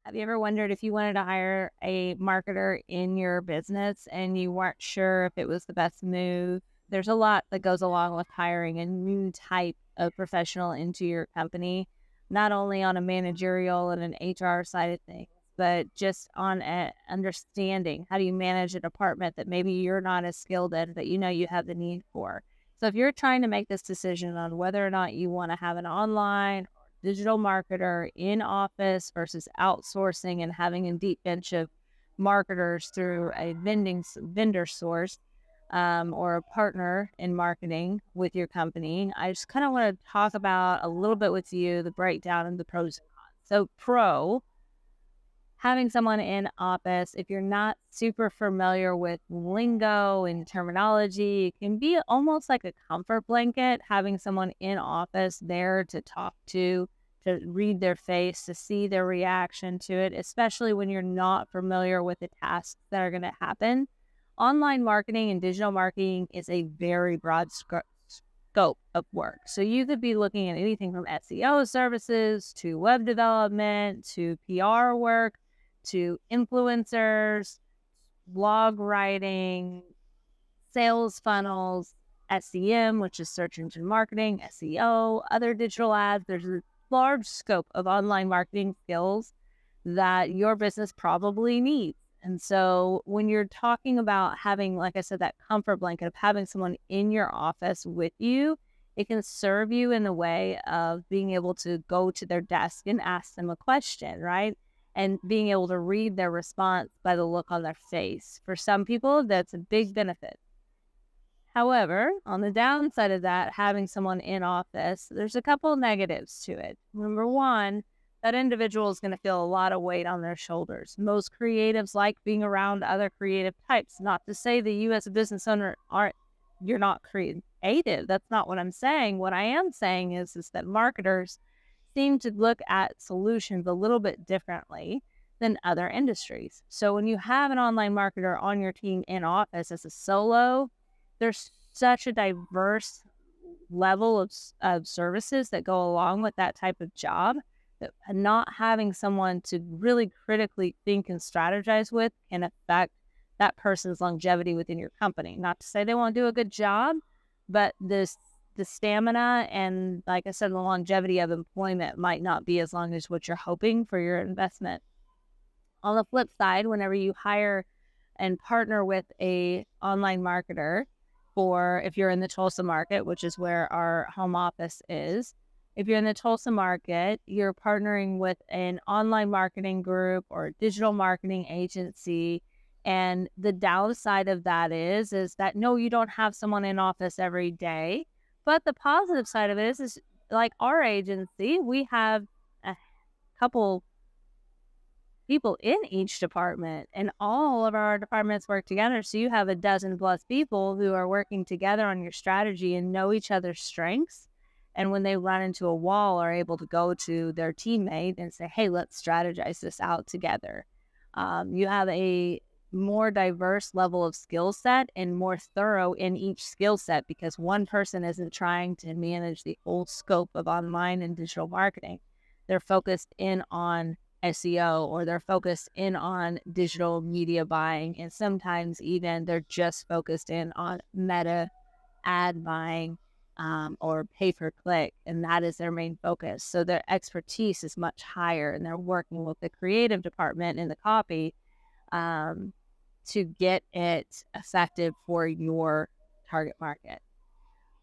Have you ever wondered if you wanted to hire a marketer in your business and you weren't sure if it was the best move? There's a lot that goes along with hiring a new type of professional into your company, not only on a managerial and an HR side of things, but just on a understanding how do you manage a department that maybe you're not as skilled in that you know you have the need for. So if you're trying to make this decision on whether or not you want to have an online digital marketer in office versus outsourcing and having a deep bench of marketers through a vendor source, or a partner in marketing with your company, I just kind of want to talk about a little bit with you the breakdown of the pros and cons. So, pro, having someone in office, if you're not super familiar with lingo and terminology, it can be almost like a comfort blanket having someone in office there to talk to read their face, to see their reaction to it, especially when you're not familiar with the tasks that are going to happen. Online marketing and digital marketing is a very broad scope of work. So you could be looking at anything from SEO services to web development to PR work to influencers, blog writing, sales funnels, SEM, which is search engine marketing, SEO, other digital ads. There's a large scope of online marketing skills that your business probably needs. And so when you're talking about having, like I said, that comfort blanket of having someone in your office with you, it can serve you in the way of being able to go to their desk and ask them a question, right? And being able to read their response by the look on their face. For some people, that's a big benefit. However, on the downside of that, having someone in office, there's a couple of negatives to it. Number one, that individual is going to feel a lot of weight on their shoulders. Most creatives like being around other creative types. Not to say that you as a business owner you're not creative. That's not what I'm saying. What I am saying is that marketers seem to look at solutions a little bit differently than other industries. So when you have an online marketer on your team in office as a solo, there's such a diverse level of services that go along with that type of job that not having someone to really critically think and strategize with can affect that person's longevity within your company. Not to say they won't do a good job, but the stamina and, like I said, the longevity of employment might not be as long as what you're hoping for your investment. On the flip side, whenever you hire and partner with a online marketer, for if you're in the Tulsa market, which is where our home office is, if you're in the Tulsa market, you're partnering with an online marketing group or digital marketing agency. And the downside of that is that no, you don't have someone in office every day. But the positive side of it is like our agency, we have a couple people in each department and all of our departments work together. So you have a dozen plus people who are working together on your strategy and know each other's strengths. And when they run into a wall, are able to go to their teammate and say, hey, let's strategize this out together. You have a more diverse level of skill set and more thorough in each skill set because one person isn't trying to manage the whole scope of online and digital marketing. They're focused in on SEO or they're focused in on digital media buying. And sometimes even they're just focused in on meta ad buying or pay per click. And that is their main focus. So their expertise is much higher and they're working with the creative department and the copy to get it effective for your target market.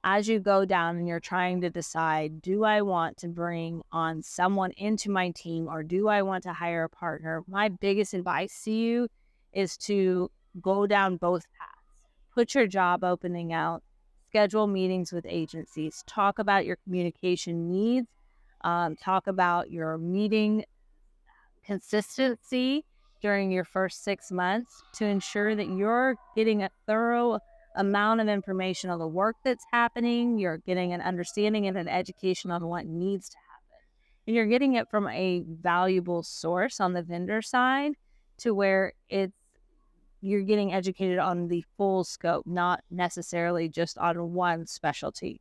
As you go down and you're trying to decide, do I want to bring on someone into my team or do I want to hire a partner? My biggest advice to you is to go down both paths. Put your job opening out, schedule meetings with agencies, talk about your communication needs, talk about your meeting consistency during your first 6 months to ensure that you're getting a thorough amount of information on the work that's happening. You're getting an understanding and an education on what needs to happen. And you're getting it from a valuable source on the vendor side to where you're getting educated on the full scope, not necessarily just on one specialty.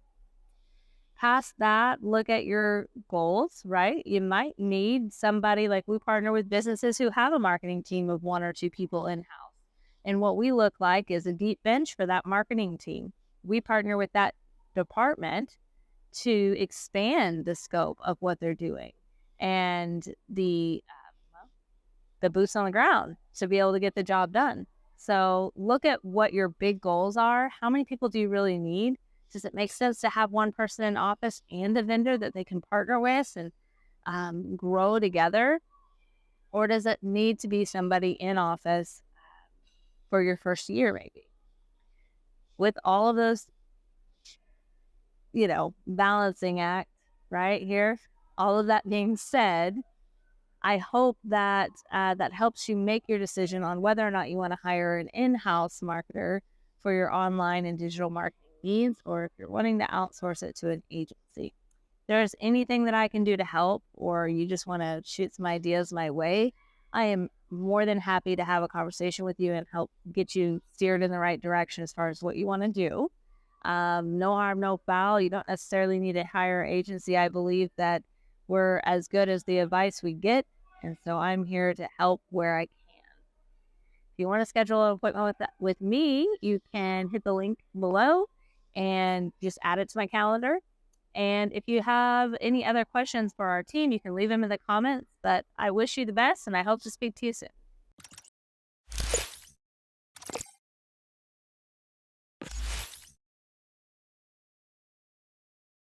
Past that, look at your goals, right? You might need somebody, like we partner with businesses who have a marketing team of 1 or 2 people in house. And what we look like is a deep bench for that marketing team. We partner with that department to expand the scope of what they're doing and the boots on the ground to be able to get the job done. So look at what your big goals are. How many people do you really need? Does it make sense to have one person in office and a vendor that they can partner with and grow together? Or does it need to be somebody in office for your first year, maybe? With all of those, balancing act right here, all of that being said, I hope that that helps you make your decision on whether or not you want to hire an in-house marketer for your online and digital marketing needs, or if you're wanting to outsource it to an agency. If there's anything that I can do to help, or you just want to shoot some ideas my way, I am more than happy to have a conversation with you and help get you steered in the right direction as far as what you want to do. No harm, no foul. You don't necessarily need to hire an agency. I believe that we're as good as the advice we get. And so I'm here to help where I can. If you want to schedule an appointment with me, you can hit the link below and just add it to my calendar. And if you have any other questions for our team, you can leave them in the comments. But I wish you the best, and I hope to speak to you soon.